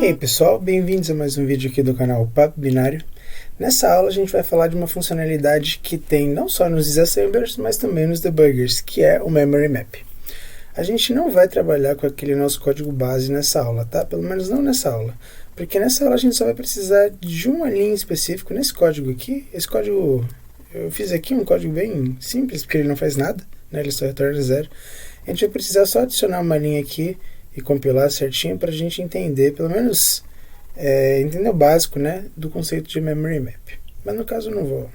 E aí pessoal, bem-vindos a mais um vídeo aqui do canal Papo Binário. Nessa aula a gente vai falar de uma funcionalidade que tem não só nos disassemblers, mas também nos debuggers, que é o Memory Map. A gente não vai trabalhar com aquele nosso código base nessa aula, tá? Pelo menos não nessa aula. Porque nessa aula a gente só vai precisar de uma linha específica nesse código aqui. Esse código, eu fiz aqui um código bem simples, porque ele não faz nada, né? Ele só retorna zero. A gente vai precisar só adicionar uma linha aqui e compilar certinho para a gente entender, pelo menos entender o básico, né, do conceito de Memory Map. Mas no caso eu não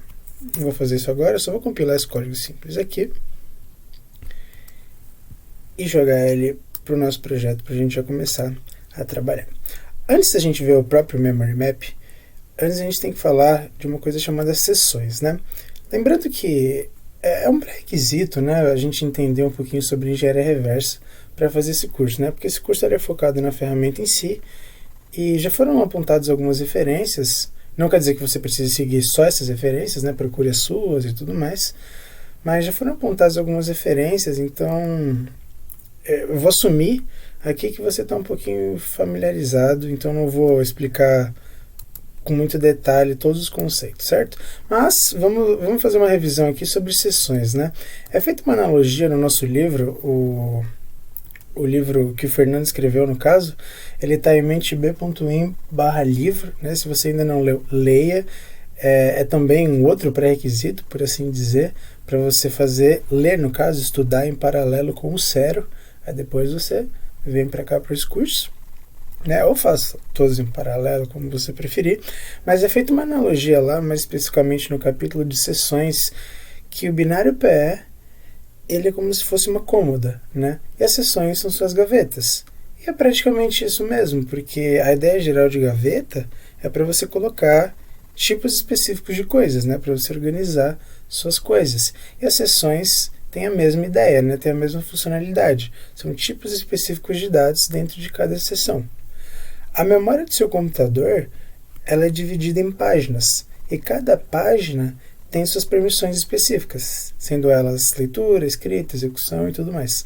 vou fazer isso agora, eu só vou compilar esse código simples aqui e jogar ele para o nosso projeto para a gente já começar a trabalhar. Antes da gente ver o próprio Memory Map, antes a gente tem que falar de uma coisa chamada sessões, né? Lembrando que é um pré-requisito, né, a gente entender um pouquinho sobre engenharia reversa para fazer esse curso, né? Porque esse curso é focado na ferramenta em si e já foram apontadas algumas referências. Não quer dizer que você precise seguir só essas referências, né? Procure as suas e tudo mais, mas já foram apontadas algumas referências, então eu vou assumir aqui que você está um pouquinho familiarizado, então não vou explicar com muito detalhe todos os conceitos, certo? Mas vamos fazer uma revisão aqui sobre sessões, né? É feita uma analogia no nosso livro, o livro que o Fernando escreveu, no caso, ele está em mentib.in/livro, né? Se você ainda não leu, leia. É também um outro pré-requisito, por assim dizer, para você ler, no caso, estudar em paralelo com o Cero. Aí depois você vem para cá para esse curso, né? Ou faça todos em paralelo, como você preferir. Mas é feita uma analogia lá, mais especificamente no capítulo de sessões, que o binário PE ele é como se fosse uma cômoda, né? E as sessões são suas gavetas. E é praticamente isso mesmo, porque a ideia geral de gaveta é para você colocar tipos específicos de coisas, né? Para você organizar suas coisas. E as sessões têm a mesma ideia, né? Têm a mesma funcionalidade. São tipos específicos de dados dentro de cada sessão. A memória do seu computador ela é dividida em páginas. E cada página tem suas permissões específicas, sendo elas leitura, escrita, execução e tudo mais.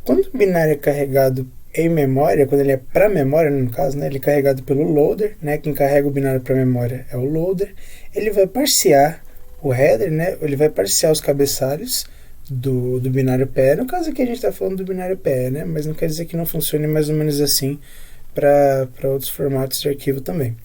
Quando o binário é carregado em memória, quando ele é para memória, no caso, né, ele é carregado pelo loader, né, quem carrega o binário para memória é o loader, ele vai parsear o header, né, ele vai parsear os cabeçalhos do binário PE. No caso aqui a gente está falando do binário PE, né, mas não quer dizer que não funcione mais ou menos assim para outros formatos de arquivo também.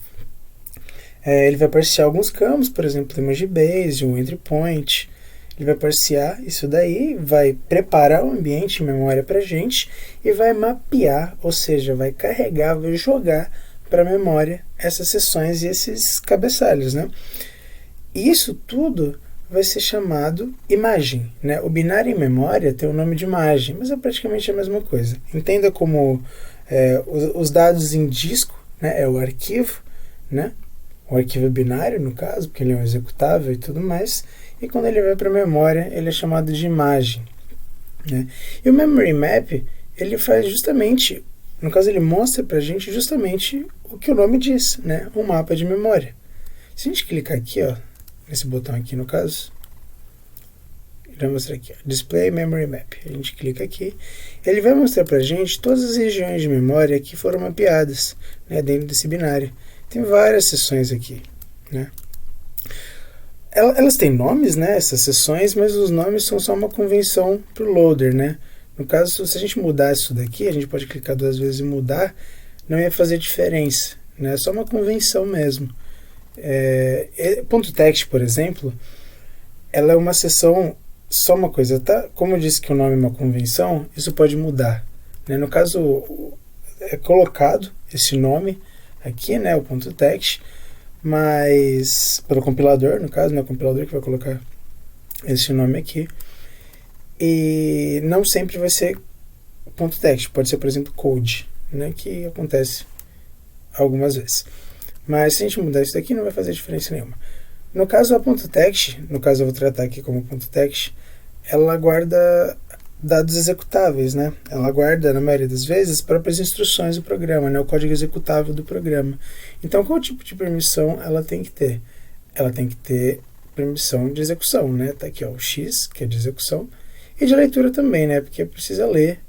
Ele vai parsear alguns campos, por exemplo, o image base, o entry point. Ele vai parsear isso daí, vai preparar o ambiente em memória para a gente e vai mapear, ou seja, vai carregar, vai jogar para a memória essas seções e esses cabeçalhos, né? E isso tudo vai ser chamado imagem, né? O binário em memória tem o nome de imagem, mas é praticamente a mesma coisa. Entenda como os dados em disco, né, é o arquivo, né? O arquivo binário, no caso, porque ele é um executável e tudo mais, e quando ele vai para a memória, ele é chamado de imagem, né? E o Memory Map, ele faz justamente, no caso, ele mostra para a gente justamente o que o nome diz, né? Um mapa de memória. Se a gente clicar aqui, ó, nesse botão aqui, no caso, ele vai mostrar aqui, ó, Display Memory Map. A gente clica aqui, ele vai mostrar para a gente todas as regiões de memória que foram mapeadas, né, dentro desse binário. Tem várias seções aqui, né? Elas têm nomes, né, essas seções, mas os nomes são só uma convenção para o loader, né? No caso, se a gente mudar isso daqui, a gente pode clicar 2 vezes e mudar, não ia fazer diferença, né? É só uma convenção mesmo. .text, por exemplo, ela é uma seção, só uma coisa, tá? Como eu disse que o nome é uma convenção, isso pode mudar, né? No caso, é colocado esse nome aqui, né, o .text, mas pelo compilador, no caso, né, o compilador que vai colocar esse nome aqui, e não sempre vai ser .text, pode ser, por exemplo, code, né, que acontece algumas vezes. Mas se a gente mudar isso daqui, não vai fazer diferença nenhuma. No caso, a .text, no caso eu vou tratar aqui como .text, ela guarda dados executáveis, né? Ela guarda, na maioria das vezes, as próprias instruções do programa, né? O código executável do programa. Então, qual tipo de permissão ela tem que ter? Ela tem que ter permissão de execução, né? Tá aqui, ó, o X, que é de execução, e de leitura também, né? Porque precisa ler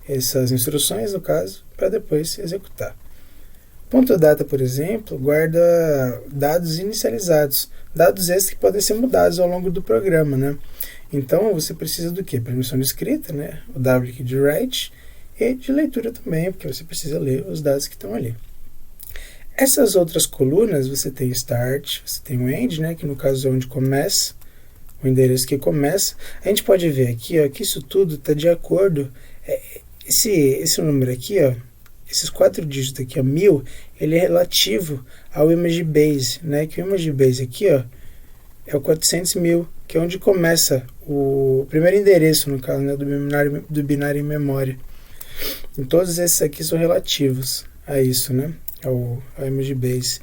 essas instruções, no caso, para depois executar. Ponto data, por exemplo, guarda dados inicializados, dados esses que podem ser mudados ao longo do programa, né? Então, você precisa do quê? Permissão de escrita, né? O W aqui de write, e de leitura também, porque você precisa ler os dados que estão ali. Essas outras colunas, você tem start, você tem o end, né? Que no caso é onde começa, o endereço que começa. A gente pode ver aqui, ó, que isso tudo está de acordo. Esse número aqui, ó, esses 4 dígitos aqui, ó, 1000, ele é relativo ao image base, né? Que o image base aqui, ó, é o 400.000, que é onde começa o primeiro endereço, no caso, né, do binário em memória. E todos esses aqui são relativos a isso, né? Ao image base.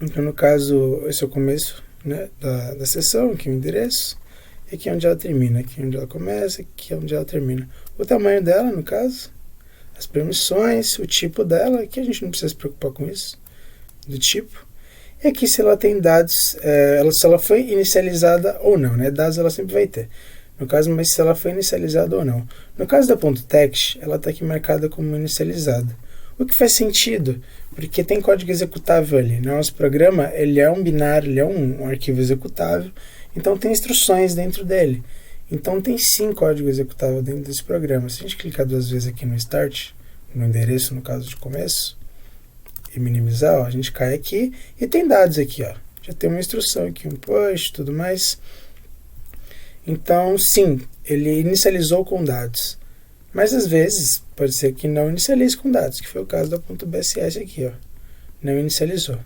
Então, no caso, esse é o começo, né, da sessão, aqui é o endereço, e aqui é onde ela termina, aqui é onde ela começa, aqui é onde ela termina. O tamanho dela, no caso, as permissões, o tipo dela, aqui a gente não precisa se preocupar com isso, do tipo. E aqui se ela tem dados, se ela foi inicializada ou não, né? Dados ela sempre vai ter. No caso, mas se ela foi inicializada ou não. No caso da .text, ela está aqui marcada como inicializada. O que faz sentido, porque tem código executável ali. Nosso programa, ele é um binário, ele é um arquivo executável, então tem instruções dentro dele. Então tem sim código executável dentro desse programa. Se a gente clicar 2 vezes aqui no start, no endereço, no caso de começo, e minimizar, ó, a gente cai aqui e tem dados aqui, ó. Já tem uma instrução aqui, um push, tudo mais. Então, sim, ele inicializou com dados. Mas às vezes pode ser que não inicialize com dados, que foi o caso da .bss aqui, ó. Não inicializou.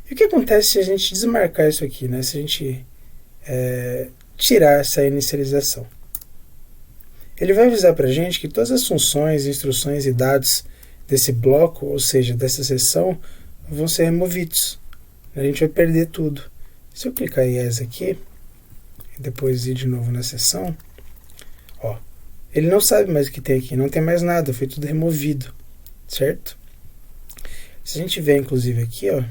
E o que acontece se a gente desmarcar isso aqui, né? Se a gente tirar essa inicialização? Ele vai avisar para a gente que todas as funções, instruções e dados desse bloco, ou seja, dessa seção, vão ser removidos. A gente vai perder tudo. Se eu clicar em Yes aqui, e depois ir de novo na seção, ó, ele não sabe mais o que tem aqui, não tem mais nada, foi tudo removido, certo? Se a gente ver, inclusive, aqui, ó,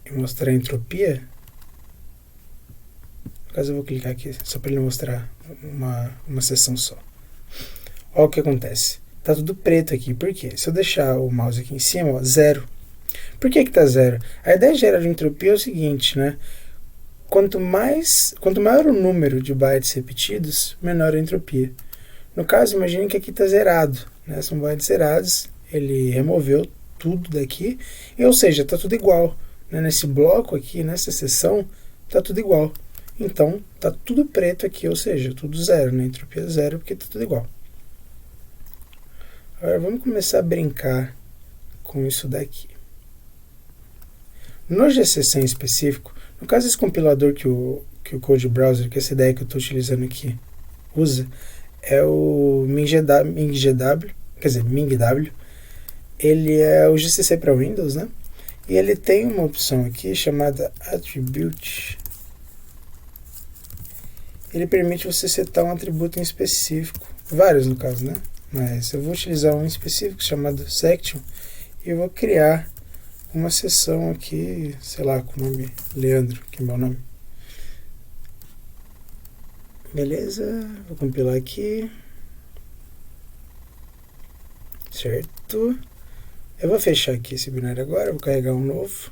e mostrar a entropia, no caso eu vou clicar aqui, só para ele mostrar uma seção só. Olha o que acontece. Tá tudo preto aqui. Por quê? Se eu deixar o mouse aqui em cima, ó, 0. Por que tá 0? A ideia geral de entropia é o seguinte, né? Quanto maior o número de bytes repetidos, menor a entropia. No caso, imagine que aqui está zerado, né? São bytes zerados, ele removeu tudo daqui, ou seja, está tudo igual, né? Nesse bloco aqui, nessa seção, está tudo igual. Então, está tudo preto aqui, ou seja, tudo 0, né? Entropia 0, porque está tudo igual. Agora vamos começar a brincar com isso daqui. No GCC em específico, no caso esse compilador que o Code Browser, que essa ideia que eu estou utilizando aqui, usa, é o MingW, quer dizer, MingW. Ele é o GCC para Windows, né? E ele tem uma opção aqui chamada Attribute. Ele permite você setar um atributo em específico, vários no caso, né? Mas eu vou utilizar um específico chamado Section e eu vou criar uma seção aqui, sei lá, com o nome Leandro, que é meu nome. Beleza, vou compilar aqui. Certo. Eu vou fechar aqui esse binário agora, vou carregar um novo.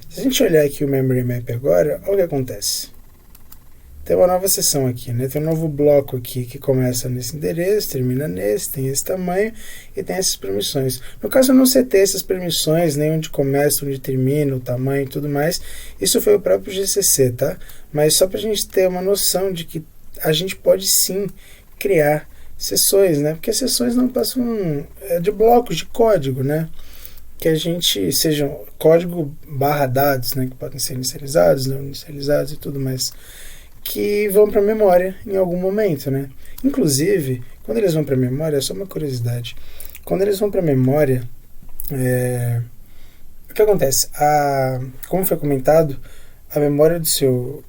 Se a gente olhar aqui o Memory Map agora, olha o que acontece. Tem uma nova seção aqui, né? Tem um novo bloco aqui que começa nesse endereço, termina nesse, tem esse tamanho e tem essas permissões. No caso eu não setei essas permissões, nem onde começa, onde termina, o tamanho e tudo mais. Isso foi o próprio GCC, tá? Mas só para a gente ter uma noção de que a gente pode sim criar seções, né? Porque as seções não passam de blocos de código, né? Que a gente sejam código barra dados, né? Que podem ser inicializados, não inicializados e tudo mais, que vão para a memória em algum momento, né? Inclusive, quando eles vão para a memória, é só uma curiosidade, quando eles vão para a memória, o que acontece? Como foi comentado, a memória do seu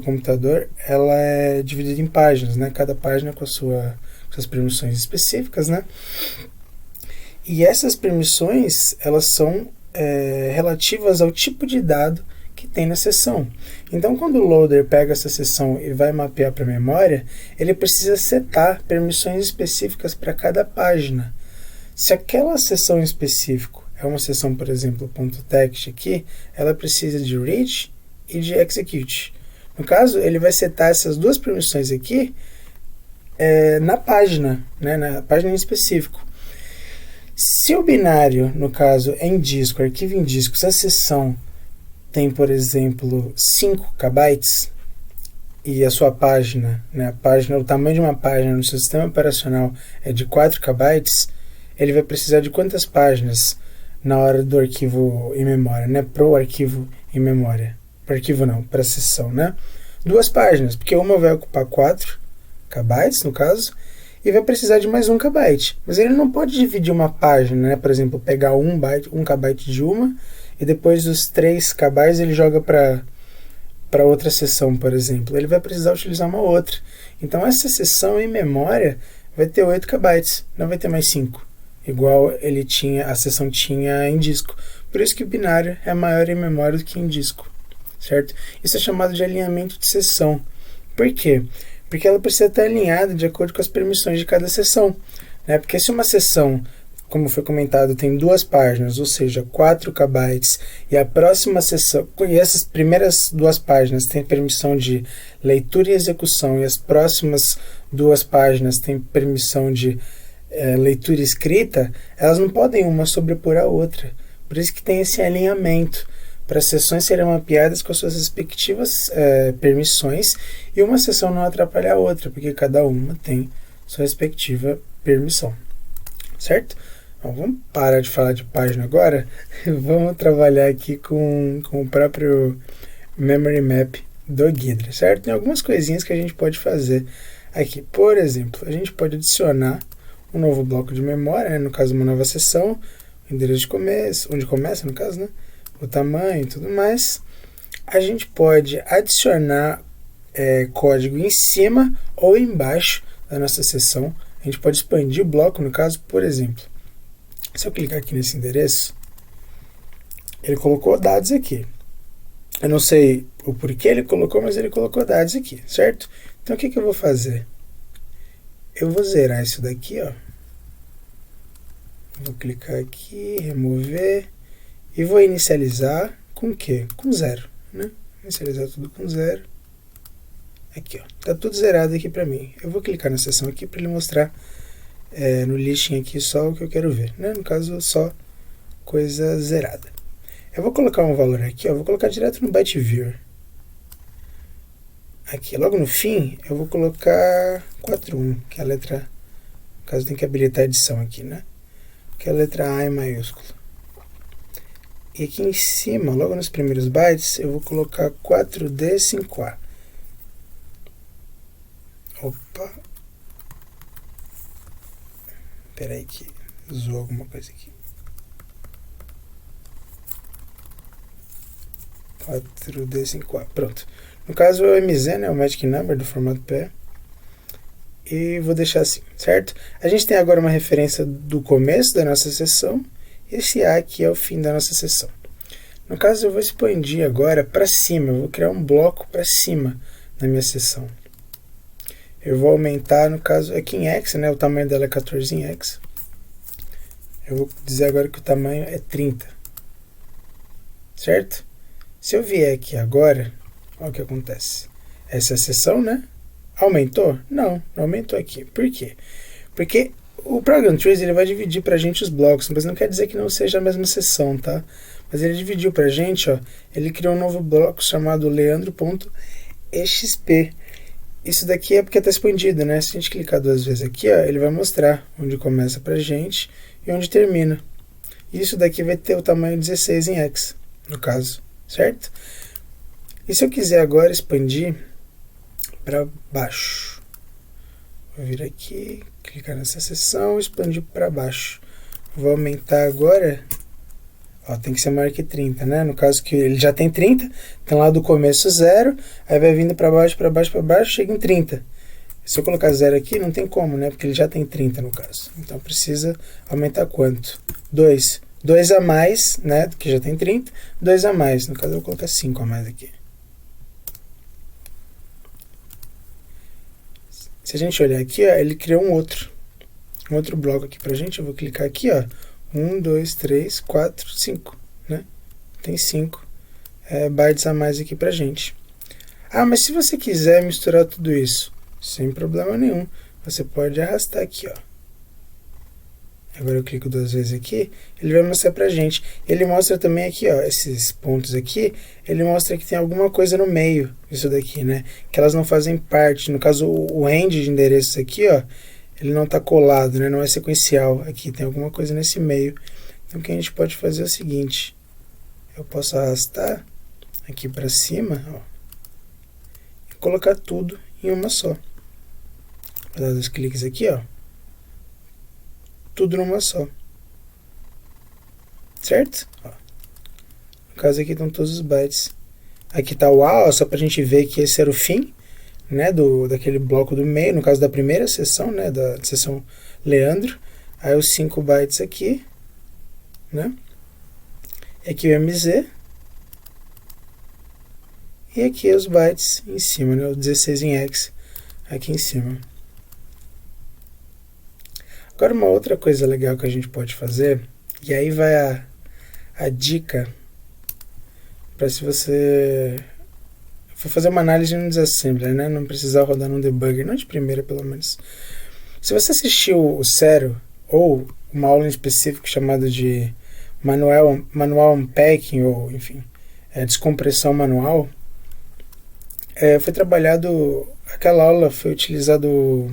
computador, ela é dividida em páginas, né? Cada página com suas permissões específicas, né? E essas permissões, elas são relativas ao tipo de dado que tem na seção. Então, quando o loader pega essa seção e vai mapear para a memória, ele precisa setar permissões específicas para cada página. Se aquela seção em específico é uma seção, por exemplo, .text aqui, ela precisa de read e de execute. No caso, ele vai setar essas duas permissões aqui na página, né, na página em específico. Se o binário, no caso, é em disco, arquivo em disco, se a seção tem, por exemplo, 5 KB e a sua página, né, o tamanho de uma página no seu sistema operacional é de 4 KB, ele vai precisar de quantas páginas na hora do arquivo em memória, né, para o arquivo em memória? Para arquivo não, para a seção, né? 2 páginas, porque uma vai ocupar 4 KB, no caso, e vai precisar de mais 1 KB. Mas ele não pode dividir uma página, né? Por exemplo, pegar 1 KB de uma e depois os 3 KB ele joga para outra seção, por exemplo. Ele vai precisar utilizar uma outra. Então, essa seção em memória vai ter 8 KB, não vai ter mais 5, igual a seção tinha em disco. Por isso que o binário é maior em memória do que em disco, certo? Isso é chamado de alinhamento de seção. Por quê? Porque ela precisa estar alinhada de acordo com as permissões de cada seção, né? Porque se uma seção, como foi comentado, tem 2 páginas, ou seja, 4 KB, e a próxima seção, e essas primeiras 2 páginas têm permissão de leitura e execução, e as próximas 2 páginas têm permissão de leitura e escrita, elas não podem uma sobrepor a outra. Por isso que tem esse alinhamento, para as seções serem mapeadas com as suas respectivas permissões e uma seção não atrapalhar a outra, porque cada uma tem sua respectiva permissão, certo? Então, vamos parar de falar de página agora, vamos trabalhar aqui com o próprio Memory Map do Ghidra, certo? Tem algumas coisinhas que a gente pode fazer aqui. Por exemplo, a gente pode adicionar um novo bloco de memória, né? No caso uma nova seção, o endereço de começo, onde começa no caso, né? O tamanho e tudo mais. A gente pode adicionar código em cima ou embaixo da nossa seção. A gente pode expandir o bloco, no caso, por exemplo. Se eu clicar aqui nesse endereço, ele colocou dados aqui. Eu não sei o porquê ele colocou, mas ele colocou dados aqui, certo? Então o que eu vou fazer? Eu vou zerar isso daqui, ó. Vou clicar aqui, remover. E vou inicializar com o quê? Com 0, né? Inicializar tudo com 0. Aqui, ó. Tá tudo zerado aqui para mim. Eu vou clicar na seção aqui para ele mostrar no listing aqui só o que eu quero ver, né? No caso, só coisa zerada. Eu vou colocar um valor aqui, ó. Vou colocar direto no byte viewer. Aqui, logo no fim, eu vou colocar 41, que é a letra... No caso, tem que habilitar a edição aqui, né? Que é a letra A em maiúsculo. E aqui em cima, logo nos primeiros bytes, eu vou colocar 4D5A. Opa! Espera aí que zoou alguma coisa aqui. 4D5A. Pronto. No caso é o MZ, né, o Magic Number do formato PE. E vou deixar assim, certo? A gente tem agora uma referência do começo da nossa sessão. Esse A aqui é o fim da nossa sessão. No caso, eu vou expandir agora para cima. Eu vou criar um bloco para cima na minha sessão. Eu vou aumentar, no caso, aqui em X, né? O tamanho dela é 14 em X. Eu vou dizer agora que o tamanho é 30. Certo? Se eu vier aqui agora, olha o que acontece. Essa é a sessão, né? Aumentou? Não, não aumentou aqui. Por quê? Porque o Program Trace ele vai dividir para a gente os blocos, mas não quer dizer que não seja a mesma sessão, tá? Mas ele dividiu para a gente, ó, ele criou um novo bloco chamado leandro.exp. Isso daqui é porque está expandido, né? Se a gente clicar 2 vezes aqui, ó, ele vai mostrar onde começa para a gente e onde termina. Isso daqui vai ter o tamanho 16 em X, no caso, certo? E se eu quiser agora expandir para baixo, vou vir aqui, clicar nessa seção, expandir para baixo. Vou aumentar agora, ó, tem que ser maior que 30, né? No caso que ele já tem 30, então lá do começo 0, aí vai vindo para baixo, chega em 30. Se eu colocar 0 aqui, não tem como, né? Porque ele já tem 30 no caso. Então precisa aumentar quanto? 2. 2 a mais, né? Que já tem 30. 2 a mais. No caso, eu vou colocar 5 a mais aqui. Se a gente olhar aqui, ó, ele criou um outro bloco aqui pra gente. Eu vou clicar aqui, ó. 1, 2, 3, 4, 5, né? Tem 5 bytes a mais aqui pra gente. Ah, mas se você quiser misturar tudo isso, sem problema nenhum, você pode arrastar aqui, ó. Agora eu clico 2 vezes aqui, ele vai mostrar pra gente. Ele mostra também aqui, ó, esses pontos aqui, ele mostra que tem alguma coisa no meio disso daqui, né? Que elas não fazem parte. No caso, o range de endereços aqui, ó, ele não está colado, né? Não é sequencial. Aqui tem alguma coisa nesse meio. Então o que a gente pode fazer é o seguinte. Eu posso arrastar aqui para cima, ó, e colocar tudo em uma só. Vou dar 2 cliques aqui, ó. Tudo numa só. Certo? Ó. No caso aqui estão todos os bytes. Aqui está o A, ó, só para a gente ver que esse era o fim, né, daquele bloco do meio, no caso da primeira seção, né, da seção Leandro. Aí os 5 bytes aqui, né? E aqui o MZ. E aqui os bytes em cima, né, o 16 em X aqui em cima. Agora uma outra coisa legal que a gente pode fazer, e aí vai a dica para se você for fazer uma análise no disassembler, né? Não precisar rodar no debugger, não de primeira pelo menos. Se você assistiu o Zero, ou uma aula em específico chamada de manual unpacking, ou enfim, descompressão manual, foi trabalhado, aquela aula foi utilizado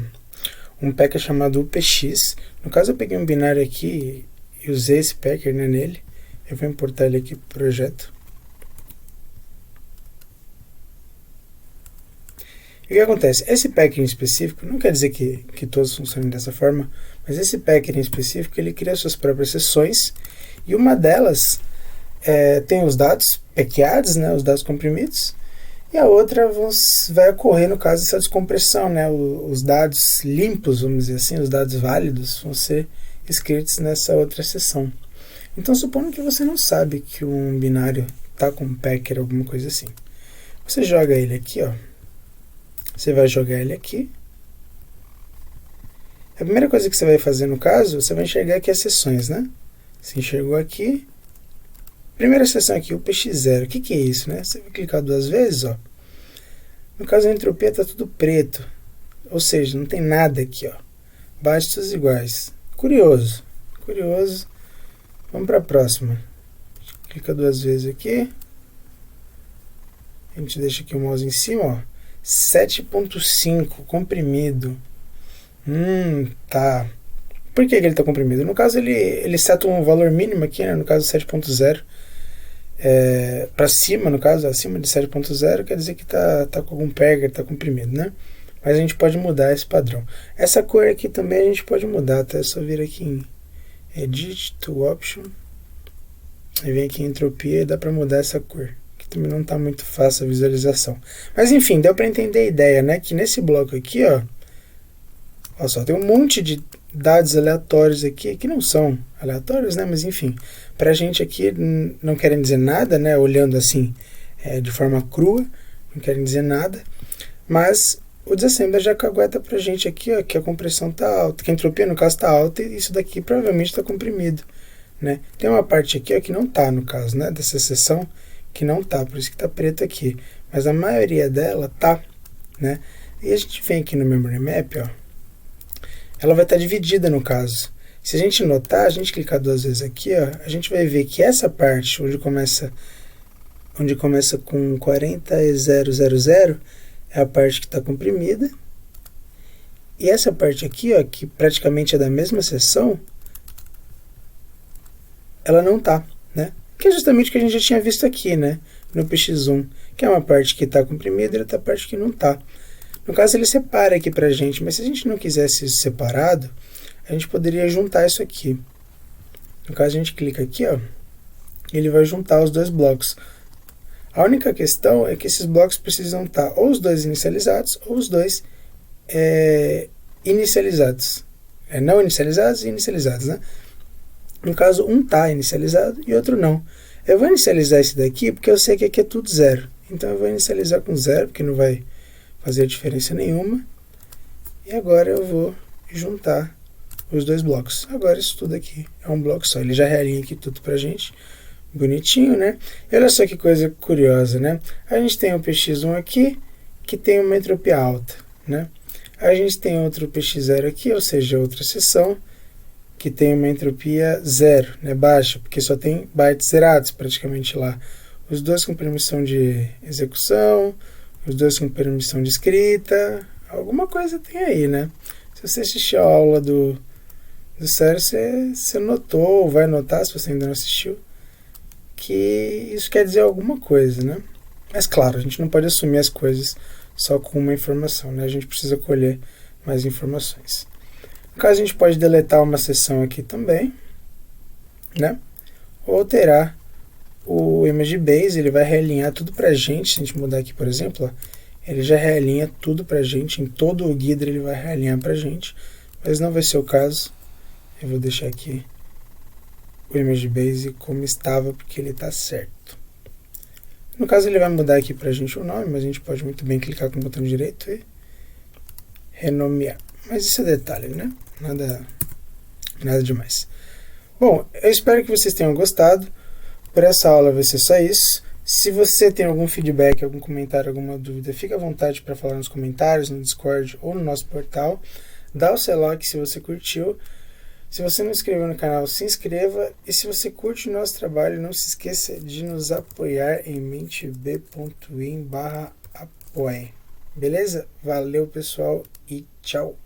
um packer chamado UPX. No caso eu peguei um binário aqui e usei esse packer, né, nele. Eu vou importar ele aqui para o projeto. E o que acontece? Esse packer em específico, não quer dizer que todos funcionem dessa forma, mas esse packer em específico, ele cria suas próprias sessões, e uma delas tem os dados paqueados, né, os dados comprimidos, e a outra vai ocorrer no caso dessa descompressão, né, os dados limpos, vamos dizer assim, os dados válidos, vão ser escritos nessa outra seção. Então, supondo que você não sabe que um binário está com um packer, alguma coisa assim, você joga ele aqui, ó. Você vai jogar ele aqui. A primeira coisa que você vai fazer no caso, você vai enxergar aqui as seções, né? Você enxergou aqui. Primeira seção aqui, o PX0. O que é isso, né? Você vai clicar 2 vezes, ó. No caso, a entropia está tudo preto. Ou seja, não tem nada aqui, ó. Bytes iguais. Curioso. Curioso. Vamos para a próxima. Clica 2 vezes aqui. A gente deixa aqui o mouse em cima, ó. 7.5 comprimido. Tá. Por que ele está comprimido? No caso, ele seta um valor mínimo aqui, né? No caso 7.0. Para cima, no caso, acima de 7.0, quer dizer que tá com algum packer, está comprimido, né? Mas a gente pode mudar esse padrão. Essa cor aqui também a gente pode mudar, tá? É só vir aqui em Edit to Option. Aí vem aqui em Entropia e dá para mudar essa cor. Também não está muito fácil a visualização. Mas enfim, deu para entender a ideia, né? Que nesse bloco aqui, ó só, tem um monte de dados aleatórios aqui, que não são aleatórios, né? Mas enfim, para a gente aqui não querem dizer nada, né? Olhando assim, de forma crua, não querem dizer nada. Mas o disassembler já cagueta para a gente aqui, ó, que a compressão está alta, que a entropia no caso está alta e isso daqui provavelmente está comprimido, né? Tem uma parte aqui, ó, que não está no caso, né? Dessa seção que não tá, por isso que tá preto aqui, mas a maioria dela tá, né? E a gente vem aqui no Memory Map, ó, ela vai estar dividida no caso. Se a gente notar, a gente clicar 2 vezes aqui, ó, a gente vai ver que essa parte onde começa com 40,000 é a parte que está comprimida, e essa parte aqui, ó, que praticamente é da mesma seção, ela não tá, né? Que é justamente o que a gente já tinha visto aqui, né? No PX1, que é uma parte que está comprimida e outra parte que não está. No caso, ele separa aqui pra gente, mas se a gente não quisesse isso separado, a gente poderia juntar isso aqui. No caso, a gente clica aqui, ó, e ele vai juntar os 2 blocos. A única questão é que esses blocos precisam estar ou os 2 inicializados ou os 2 inicializados. Não inicializados e inicializados, né? No caso, um está inicializado e outro não. Eu vou inicializar esse daqui porque eu sei que aqui é tudo zero. Então eu vou inicializar com zero, porque não vai fazer diferença nenhuma. E agora eu vou juntar os dois blocos. Agora isso tudo aqui é um bloco só. Ele já realinha aqui tudo pra gente. Bonitinho, né? E olha só que coisa curiosa, né? A gente tem o px1 aqui, que tem uma entropia alta, né? A gente tem outro px0 aqui, ou seja, outra seção, que tem uma entropia zero, né? Baixa, porque só tem bytes zerados praticamente lá. Os dois com permissão de execução, os dois com permissão de escrita, alguma coisa tem aí, né? Se você assistiu a aula do sério, você notou, ou vai notar, se você ainda não assistiu, que isso quer dizer alguma coisa, né? Mas claro, a gente não pode assumir as coisas só com uma informação, né? A gente precisa colher mais informações. No caso, a gente pode deletar uma seção aqui também, né? Ou alterar o image base, ele vai realinhar tudo pra gente. Se a gente mudar aqui, por exemplo, ó, ele já realinha tudo pra gente, em todo o guider ele vai realinhar pra gente, mas não vai ser o caso. Eu vou deixar aqui o image base como estava, porque ele está certo. No caso, ele vai mudar aqui pra gente o nome, mas a gente pode muito bem clicar com o botão direito e renomear. Mas isso é detalhe, né? Nada demais. Bom, eu espero que vocês tenham gostado. Por essa aula vai ser só isso. Se você tem algum feedback, algum comentário, alguma dúvida, fica à vontade para falar nos comentários, no Discord ou no nosso portal. Dá o seu like se você curtiu. Se você não se inscreveu no canal, se inscreva. E se você curte o nosso trabalho, não se esqueça de nos apoiar em menteb.in/apoie. Beleza? Valeu, pessoal, e tchau!